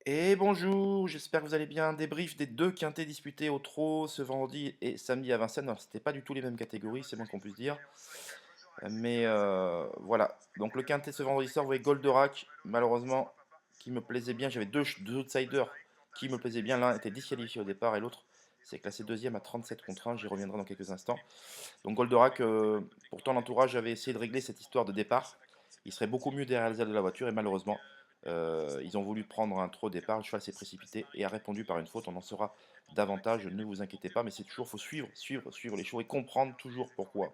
Et bonjour, j'espère que vous allez bien. Débrief des deux quintés disputés au trot ce vendredi et samedi à Vincennes. Alors, c'était pas du tout les mêmes catégories, c'est moins qu'on puisse dire. Mais voilà. Donc le quintet ce vendredi soir, vous voyez Goldorak, malheureusement, qui me plaisait bien. J'avais deux outsiders qui me plaisaient bien. L'un était disqualifié au départ et l'autre s'est classé deuxième à 37 contre 1. J'y reviendrai dans quelques instants. Donc Goldorak, pourtant l'entourage avait essayé de régler cette histoire de départ. Il serait beaucoup mieux derrière les ailes de la voiture et malheureusement, ils ont voulu prendre un trop départ. Le cheval s'est précipité et a répondu par une faute. On en saura davantage, ne vous inquiétez pas, mais c'est toujours, faut suivre les chevaux et comprendre toujours pourquoi,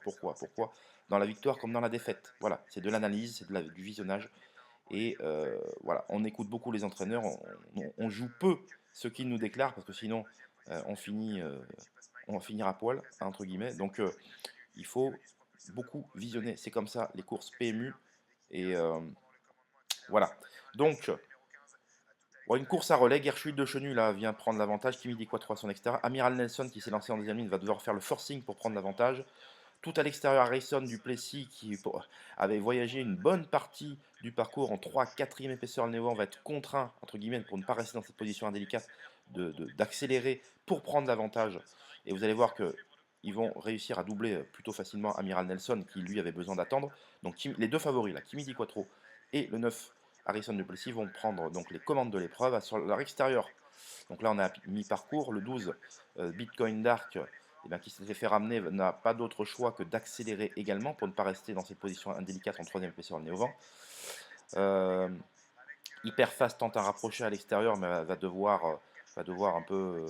dans la victoire comme dans la défaite. Voilà, c'est de l'analyse, du visionnage. Et voilà, on écoute beaucoup les entraîneurs, on joue peu ce qu'ils nous déclarent parce que sinon on va finir à poil, entre guillemets. Donc il faut beaucoup visionner. C'est comme ça, les courses PMU. Et voilà. Donc, bon, une course à relais. Gershwin de Chenu là, vient prendre l'avantage. Kimi dit quoi 3 à son extérieur. Amiral Nelson qui s'est lancé en deuxième ligne va devoir faire le forcing pour prendre l'avantage. Tout à l'extérieur, Harrison du Plessis qui avait voyagé une bonne partie du parcours en 3 4e épaisseur. Le Néo va être contraint, entre guillemets, pour ne pas rester dans cette position indélicate, d'accélérer pour prendre l'avantage. Et vous allez voir que ils vont réussir à doubler plutôt facilement Amiral Nelson qui lui avait besoin d'attendre. Donc les deux favoris, là, Kimi Di Quattro et le 9 Harrison du Plessis vont prendre donc les commandes de l'épreuve sur leur extérieur. Donc là on est à mi-parcours, le 12 Bitcoin Dark eh bien, qui s'était fait ramener n'a pas d'autre choix que d'accélérer également pour ne pas rester dans cette position indélicate en troisième épaisseur le nez au vent. Euh, Hyperfast tente un rapproché à l'extérieur, mais va devoir un peu.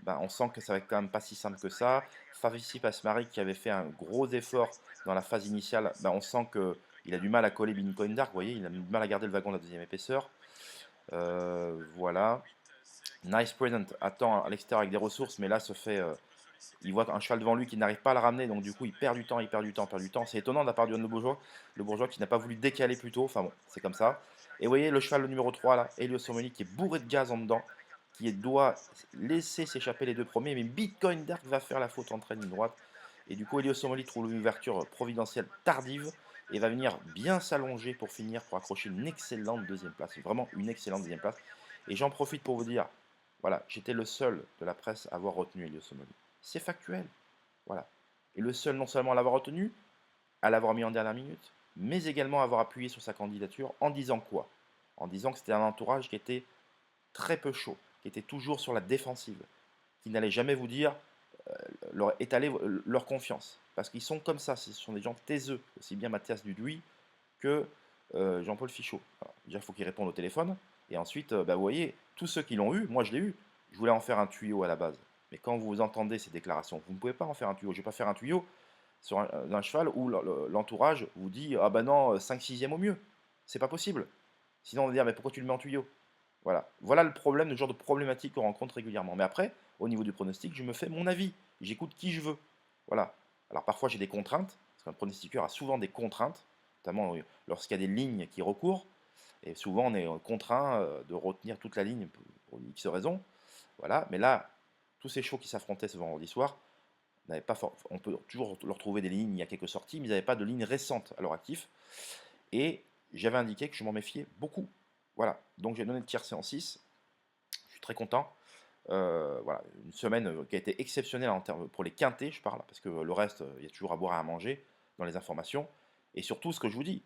On sent que ça va être quand même pas si simple que ça. Favici Pasmari, qui avait fait un gros effort dans la phase initiale, on sent qu'il a du mal à coller Bitcoin Dark. Vous voyez, il a du mal à garder le wagon de la deuxième épaisseur. Voilà. Nice Present attend à l'extérieur avec des ressources, mais là se fait. Il voit un cheval devant lui qui n'arrive pas à le ramener, donc du coup il perd du temps, il perd du temps, perd du temps. C'est étonnant de la part du le bourgeois qui n'a pas voulu décaler plus tôt. Enfin bon, c'est comme ça. Et vous voyez le cheval le numéro 3 là, Helios Someli, qui est bourré de gaz en dedans, qui doit laisser s'échapper les deux premiers, mais Bitcoin Dark va faire la faute entre ligne droite. Et du coup Helios Someli trouve une ouverture providentielle tardive et va venir bien s'allonger pour finir, pour accrocher une excellente deuxième place. Vraiment une excellente deuxième place. Et j'en profite pour vous dire, voilà, j'étais le seul de la presse à avoir retenu Helios Someli. C'est factuel. Voilà. Et le seul non seulement à l'avoir retenu, à l'avoir mis en dernière minute, mais également à avoir appuyé sur sa candidature en disant quoi? En disant que c'était un entourage qui était très peu chaud, qui était toujours sur la défensive, qui n'allait jamais vous dire, leur étaler leur confiance. Parce qu'ils sont comme ça, ce sont des gens taiseux, aussi bien Mathias Duduy que Jean-Paul Fichot. Alors, déjà, il faut qu'ils répondent au téléphone. Et ensuite, vous voyez, tous ceux qui l'ont eu, moi je l'ai eu. Je voulais en faire un tuyau à la base. Mais quand vous entendez ces déclarations, vous ne pouvez pas en faire un tuyau. Je ne vais pas faire un tuyau sur un cheval où l'entourage vous dit ah ben non, 5 6 au mieux. C'est pas possible. Sinon, on va dire mais pourquoi tu le mets en tuyau? Voilà le problème, le genre de problématique qu'on rencontre régulièrement. Mais après, au niveau du pronostic, je me fais mon avis. J'écoute qui je veux. Voilà. Alors parfois j'ai des contraintes, parce qu'un pronostiqueur a souvent des contraintes, notamment lorsqu'il y a des lignes qui recourent. Et souvent on est contraint de retenir toute la ligne pour X raisons. Voilà. Mais là, tous ces chevaux qui s'affrontaient ce vendredi soir, on peut toujours leur trouver des lignes, il y a quelques sorties, mais ils n'avaient pas de ligne récente à leur actif. Et j'avais indiqué que je m'en méfiais beaucoup. Voilà. Donc j'ai donné le tiercé en 6. Je suis très content. Voilà, une semaine qui a été exceptionnelle en termes pour les quintés, je parle, parce que le reste, il y a toujours à boire et à manger dans les informations. Et surtout, ce que je vous dis,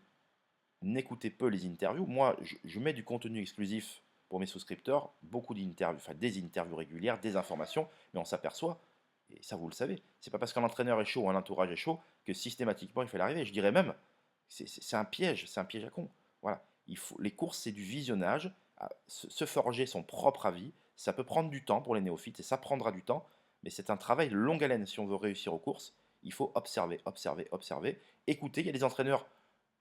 n'écoutez peu les interviews. Moi, je mets du contenu exclusif pour mes souscripteurs, beaucoup d'interviews, enfin des interviews régulières, des informations, mais on s'aperçoit, et ça vous le savez, c'est pas parce qu'un entraîneur est chaud ou un entourage est chaud que systématiquement il fait l'arrivée. Je dirais même, c'est un piège à con. Voilà, les courses, c'est du visionnage, se forger son propre avis. Ça peut prendre du temps pour les néophytes et ça prendra du temps, mais c'est un travail de longue haleine si on veut réussir aux courses. Il faut observer, observer, observer, écouter. Il y a des entraîneurs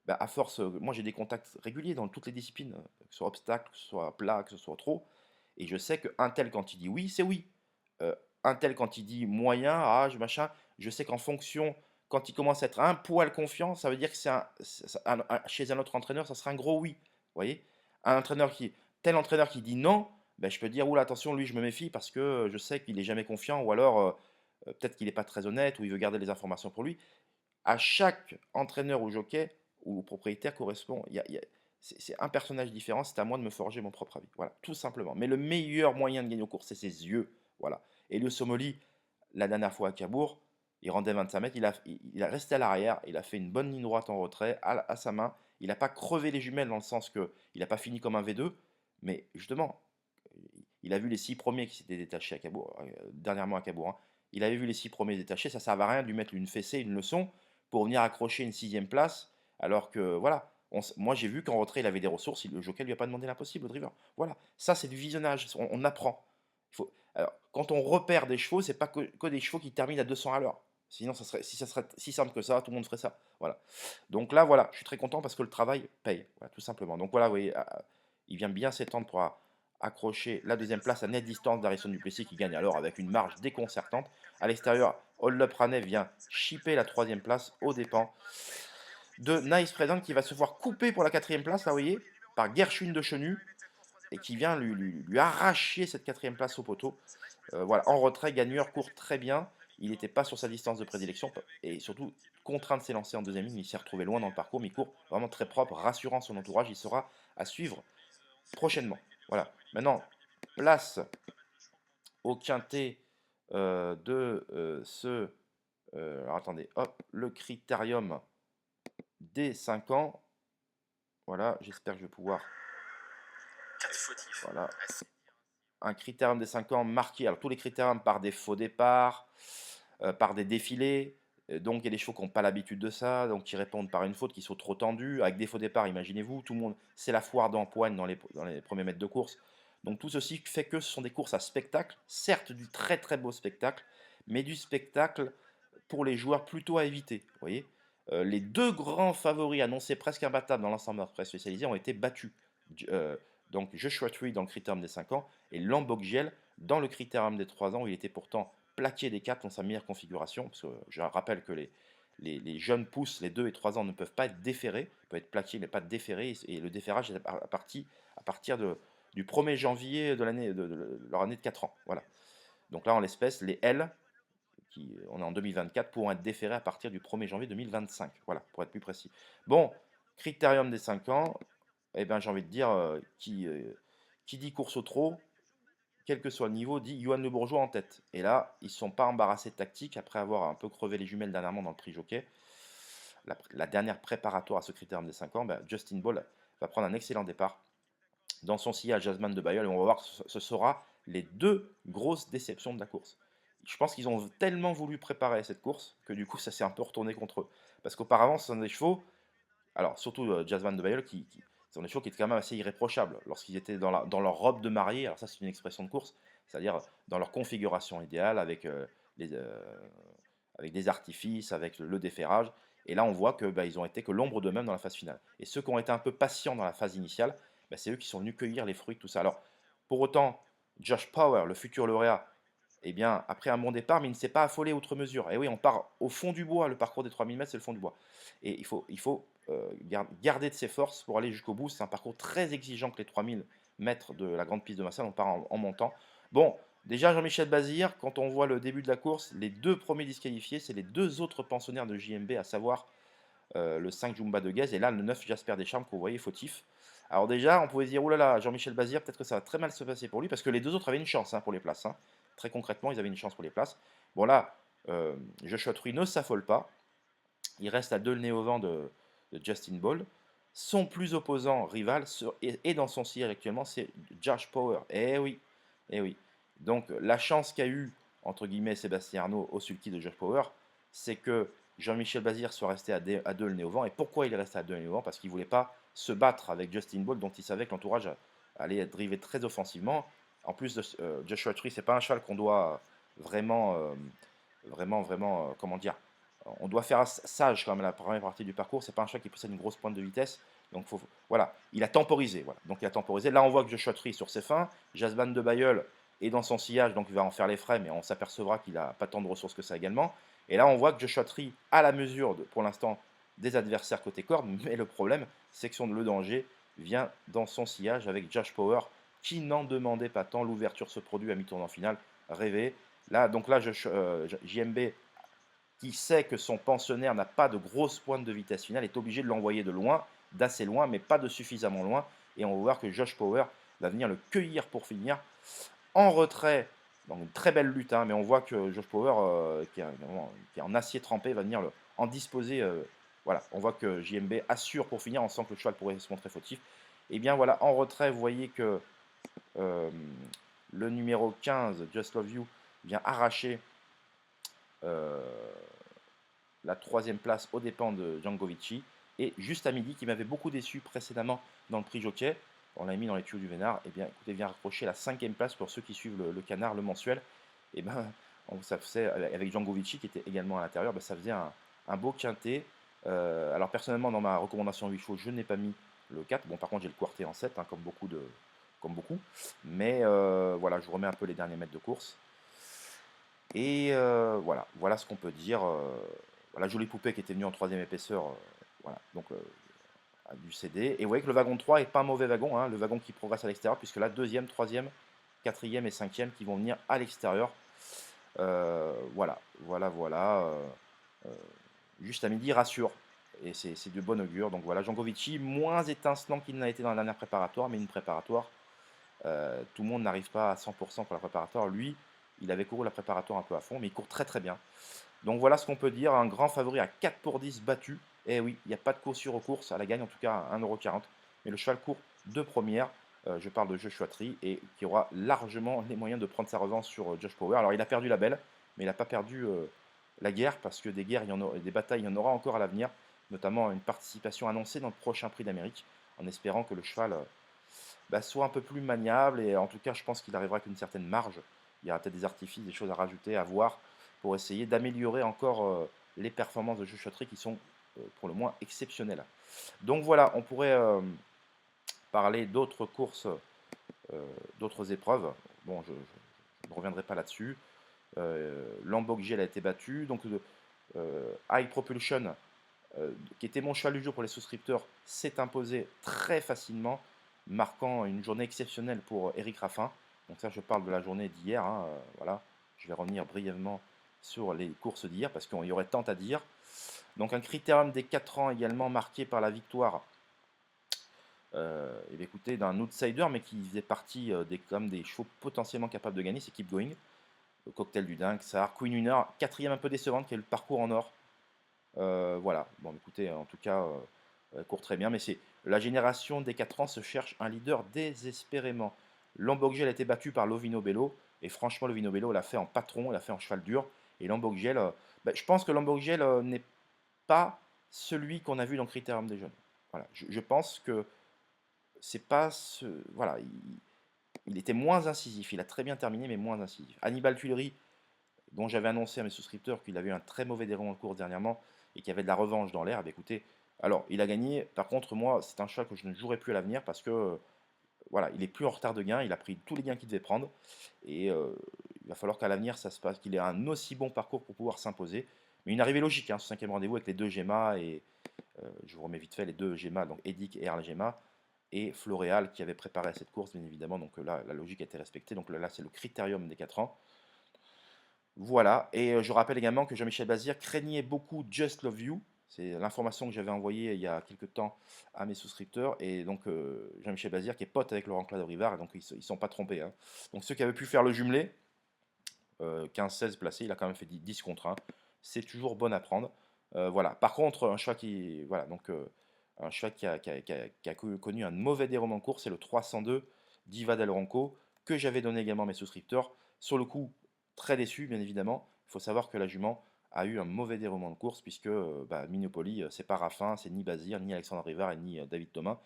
à force, moi j'ai des contacts réguliers dans toutes les disciplines, que ce soit obstacle, que ce soit plat, que ce soit trop, et je sais qu'un tel quand il dit oui, c'est oui. Un tel quand il dit moyen, machin, je sais qu'en fonction, quand il commence à être un poil confiant, ça veut dire que chez un autre entraîneur, ça sera un gros oui. Vous voyez? Un entraîneur tel entraîneur qui dit non, je peux dire, oula, attention, lui, je me méfie parce que je sais qu'il est jamais confiant, ou alors peut-être qu'il n'est pas très honnête, ou il veut garder les informations pour lui. À chaque entraîneur ou jockey ou propriétaire correspond. C'est un personnage différent, c'est à moi de me forger mon propre avis. Voilà, tout simplement. Mais le meilleur moyen de gagner aux courses, c'est ses yeux. Voilà. Et le Somoli, la dernière fois à Cabourg, il rendait 25 mètres, il a resté à l'arrière, il a fait une bonne ligne droite en retrait à sa main. Il n'a pas crevé les jumelles dans le sens que il n'a pas fini comme un V2, mais justement, il a vu les 6 premiers qui s'étaient détachés à Cabourg, dernièrement à Cabourg, hein. Il avait vu les 6 premiers détachés, ça ne servait à rien de lui mettre une fessée, une leçon, pour venir accrocher une sixième place, alors que voilà, moi j'ai vu qu'en retrait il avait des ressources, le jockey lui a pas demandé l'impossible, le driver. Voilà, ça c'est du visionnage, on apprend. Alors, quand on repère des chevaux, c'est pas que des chevaux qui terminent à 200 à l'heure. Sinon, si ça serait si simple que ça, tout le monde ferait ça. Voilà. Donc là, voilà, je suis très content parce que le travail paye, voilà, tout simplement. Donc voilà, vous voyez, il vient bien s'étendre pour accrocher la deuxième place à nette distance d'Harrison Duplessis qui gagne alors avec une marge déconcertante. À l'extérieur, Hold Up Raney vient chipper la troisième place aux dépens de Nice Present qui va se voir couper pour la quatrième place, là vous voyez, par Gershwin de Chenu et qui vient lui arracher cette quatrième place au poteau. Voilà, en retrait, Gagneur court très bien. Il n'était pas sur sa distance de prédilection et surtout contraint de s'élancer en deuxième ligne. Il s'est retrouvé loin dans le parcours, mais il court vraiment très propre, rassurant son entourage. Il sera à suivre prochainement. Voilà. Maintenant, place au quintet de ce. Alors attendez, hop, le critérium des 5 ans. Voilà, j'espère que je vais pouvoir. Voilà. Un critérium des 5 ans marqué. Alors tous les critériums par des faux départs, par des défilés. Donc il y a des chevaux qui n'ont pas l'habitude de ça, donc qui répondent par une faute, qui sont trop tendus. Avec des faux départs, imaginez-vous, tout le monde, c'est la foire d'empoigne dans les premiers mètres de course. Donc tout ceci fait que ce sont des courses à spectacle, certes du très très beau spectacle, mais du spectacle pour les joueurs plutôt à éviter. Vous voyez, les deux grands favoris annoncés presque imbattables dans l'ensemble de la presse spécialisée ont été battus. Donc Joshua Tree dans le critérium des 5 ans et Lamboggiel dans le critérium des 3 ans où il était pourtant plaqué des 4 dans sa meilleure configuration. Parce que je rappelle que les jeunes pousses, les 2 et 3 ans, ne peuvent pas être déférés, peuvent être plaqués mais pas déférés. Et le déférage est à partir du 1er janvier de leur année de 4 ans. Voilà. Donc là, en l'espèce, les L, on est en 2024, pourront être déférés à partir du 1er janvier 2025. Voilà, pour être plus précis. Bon, critérium des 5 ans, eh ben, j'ai envie de dire, qui dit course au trot, quel que soit le niveau, dit Johan Le Bourgeois en tête. Et là, ils ne sont pas embarrassés de tactique après avoir un peu crevé les jumelles dernièrement dans le prix jockey. La dernière préparatoire à ce critérium des 5 ans, ben, Justin Ball va prendre un excellent départ dans son sillage Jasmine de Bayeul. Et on va voir que ce sera les 2 grosses déceptions de la course. Je pense qu'ils ont tellement voulu préparer cette course que du coup, ça s'est un peu retourné contre eux. Parce qu'auparavant, ce sont des chevaux, alors surtout Jasmine de Bayeul, qui sont des chevaux qui étaient quand même assez irréprochables lorsqu'ils étaient dans leur robe de mariée. Alors ça, c'est une expression de course, c'est-à-dire dans leur configuration idéale avec, avec des artifices, avec le déferrage. Et là, on voit que ils ont été que l'ombre d'eux-mêmes dans la phase finale. Et ceux qui ont été un peu patients dans la phase initiale, c'est eux qui sont venus cueillir les fruits de tout ça. Alors, pour autant, Josh Power, le futur lauréat, eh bien, après un bon départ, mais il ne s'est pas affolé outre mesure. Et oui, on part au fond du bois, le parcours des 3000 mètres, c'est le fond du bois. Et il faut garder de ses forces pour aller jusqu'au bout. C'est un parcours très exigeant que les 3000 mètres de la grande piste de Marseille, on part en montant. Bon, déjà Jean-Michel Bazir, quand on voit le début de la course, les 2 premiers disqualifiés, c'est les 2 autres pensionnaires de JMB, à savoir le 5 Jumba de Guez et là le 9 Jasper Deschamps, que vous voyez fautif. Alors déjà, on pouvait se dire, oulala, Jean-Michel Bazir, peut-être que ça va très mal se passer pour lui, parce que les 2 autres avaient une chance pour les places. Très concrètement, ils avaient une chance pour les places. Bon là, Joshua Tree ne s'affole pas. Il reste à 2 le nez au vent de Justin Ball. Son plus opposant rival est dans son sillage actuellement, c'est Josh Power. Eh oui, eh oui. Donc la chance qu'a eu, entre guillemets, Sébastien Arnaud au sulky de Josh Power, c'est que Jean-Michel Bazir soit resté à 2 le nez au vent. Et pourquoi il est resté à 2 le nez au vent? Parce qu'il ne voulait pas se battre avec Justin Ball, dont il savait que l'entourage allait être drivé très offensivement. En plus, de Joshua Tree, c'est pas un cheval qu'on doit vraiment, comment dire, on doit faire sage quand même la première partie du parcours. C'est pas un cheval qui possède une grosse pointe de vitesse. Donc voilà, il a temporisé. Voilà. Donc il a temporisé. Là, on voit que Joshua Tree sur ses fins. Jasban de Bayeul est dans son sillage, donc il va en faire les frais, mais on s'apercevra qu'il n'a pas tant de ressources que ça également. Et là, on voit que Joshua Tree a la mesure, pour l'instant, des adversaires côté corde. Mais le problème, c'est que le danger vient dans son sillage avec Josh Power, qui n'en demandait pas tant. L'ouverture se produit à mi-tournant final. Rêvé. Là, donc là, JMB, qui sait que son pensionnaire n'a pas de grosse pointe de vitesse finale, est obligé de l'envoyer de loin. d'assez loin, mais pas de suffisamment loin. Et on va voir que Josh Power va venir le cueillir pour finir en retrait. Donc une très belle lutte, hein, mais on voit que Josh Power, qui est en acier trempé, va venir en disposer. Voilà, on voit que JMB assure pour finir. On sent que le cheval pourrait se montrer fautif. Et bien voilà, en retrait, vous voyez que euh, le numéro 15, Just Love You, vient arracher euh, la troisième place aux dépens de Djangovici. Et juste à midi, qui m'avait beaucoup déçu précédemment dans le prix Jockey, on l'a mis dans les tuyaux du Vénard, et bien écoutez, vient rapprocher la cinquième place pour ceux qui suivent le canard, le mensuel. Et ben, ça faisait, avec Djangovici qui était également à l'intérieur, ben, ça faisait un beau quintet. Alors personnellement, dans ma recommandation 8 chevaux, je n'ai pas mis le 4. Bon, par contre, j'ai le quartet en 7, hein, comme beaucoup. Mais voilà, je vous remets un peu les derniers mètres de course. Et voilà ce qu'on peut dire. La jolie poupée qui était venue en troisième épaisseur, voilà, donc a dû céder. Et vous voyez que le wagon 3 est pas un mauvais wagon, hein, le wagon qui progresse à l'extérieur, puisque là, deuxième, troisième, quatrième et cinquième qui vont venir à l'extérieur. Voilà. Juste à midi, rassure. Et c'est de bon augure. Donc voilà, Jankovici, moins étincelant qu'il n'a été dans la dernière préparatoire, mais une préparatoire. Tout le monde n'arrive pas à 100% pour la préparatoire. Lui, il avait couru la préparatoire un peu à fond, mais il court très très bien. Donc voilà ce qu'on peut dire, un grand favori à 4 pour 10 battu. Et oui, il n'y a pas de caution aux courses, à la gagne en tout cas à 1,40 €. Mais le cheval court de première, je parle de Joshua Tree, et qui aura largement les moyens de prendre sa revanche sur Josh Power. Alors il a perdu la belle, mais il n'a pas perdu la guerre, parce que des guerres, des batailles, il y en aura encore à l'avenir, notamment une participation annoncée dans le prochain prix d'Amérique, en espérant que le cheval soit un peu plus maniable, et en tout cas je pense qu'il arrivera avec une certaine marge. Il y aura peut-être des artifices, des choses à rajouter, à voir, pour essayer d'améliorer encore les performances de Joshua Tree qui sont pour le moins exceptionnelles. Donc voilà, on pourrait parler d'autres courses, d'autres épreuves. Bon, je ne reviendrai pas là-dessus. Lamborghini a été battu. Donc High Propulsion, qui était mon cheval du jour pour les souscripteurs, s'est imposé très facilement, marquant une journée exceptionnelle pour Eric Raffin. Donc ça, je parle de la journée d'hier. Hein, voilà. Je vais revenir brièvement sur les courses d'hier, parce qu'il y aurait tant à dire. Donc un critérium des 4 ans également marqué par la victoire écoutez, d'un outsider, mais qui faisait partie comme des chevaux potentiellement capables de gagner, c'est Keep Going. Le cocktail du dingue, ça. Queen Winner, quatrième un peu décevante, qui est le parcours en or. Voilà, bon écoutez, en tout cas, elle court très bien, mais c'est la génération des 4 ans se cherche un leader désespérément. Lamborghini a été battu par Lovino Bello, et franchement, Lovino Bello l'a fait en patron, l'a fait en cheval dur, et Lamborghini, je pense que Lamborghini n'est pas celui qu'on a vu dans Critérium des jeunes. Voilà, je pense que c'est pas ce. Voilà, il était moins incisif, il a très bien terminé, mais moins incisif. Hannibal Tuileries, dont j'avais annoncé à mes souscripteurs qu'il avait eu un très mauvais déroulement de course dernièrement et qu'il y avait de la revanche dans l'air, écoutez, alors il a gagné. Par contre, moi, c'est un choix que je ne jouerai plus à l'avenir, parce que voilà, il est plus en retard de gain, il a pris tous les gains qu'il devait prendre, et il va falloir qu'à l'avenir ça se passe, qu'il ait un aussi bon parcours pour pouvoir s'imposer. Mais une arrivée logique, hein, ce cinquième rendez-vous avec les deux Gemma, et je vous remets vite fait les deux Gemma, donc Edic et Earl Gemma, et Floréal qui avait préparé cette course, bien évidemment. Donc là, la logique a été respectée. Donc là, c'est le critérium des 4 ans. Voilà, et je rappelle également que Jean-Michel Bazir craignait beaucoup Just Love You. C'est l'information que j'avais envoyée il y a quelques temps à mes souscripteurs. Et donc Jean-Michel Bazir qui est pote avec Laurent Claude Rivard, et donc ils ne sont pas trompés. Hein. Donc ceux qui avaient pu faire le jumelé, 15-16 placé, il a quand même fait 10 contre 1. C'est toujours bon à prendre. Voilà. Par contre, un choix qui, voilà, donc, un cheval qui a connu un mauvais déroulement de course, c'est le 302 Diva del Ronco, que j'avais donné également à mes souscripteurs. Sur le coup, très déçu, bien évidemment. Il faut savoir que la jument a eu un mauvais déroulement de course, puisque Minopoly, c'est pas Raffin, c'est ni Bazir, ni Alexandre Rivard, et ni David Thomas.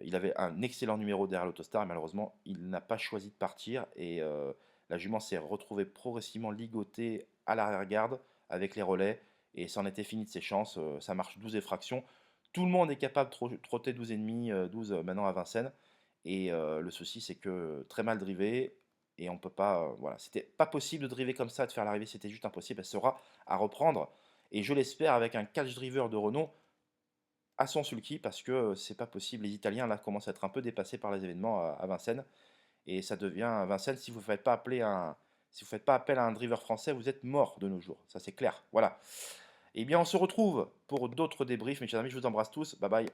Il avait un excellent numéro derrière l'Autostar, malheureusement, il n'a pas choisi de partir, et la jument s'est retrouvée progressivement ligotée à l'arrière-garde avec les relais, et ça en était fini de ses chances. Ça marche 12 effractions. Tout le monde est capable de trotter 12,5, 12 maintenant à Vincennes, et le souci c'est que très mal drivé, et on peut pas, voilà, c'était pas possible de driver comme ça, de faire l'arrivée, c'était juste impossible. Elle sera à reprendre, et je l'espère avec un catch driver de renom à son sulky, parce que c'est pas possible. Les Italiens là commencent à être un peu dépassés par les événements à Vincennes, et ça devient Vincennes, si vous ne faites pas si vous faites pas appel à un driver français, vous êtes mort de nos jours. Ça c'est clair. Voilà. Eh bien, on se retrouve pour d'autres débriefs, mes chers amis. Je vous embrasse tous. Bye bye.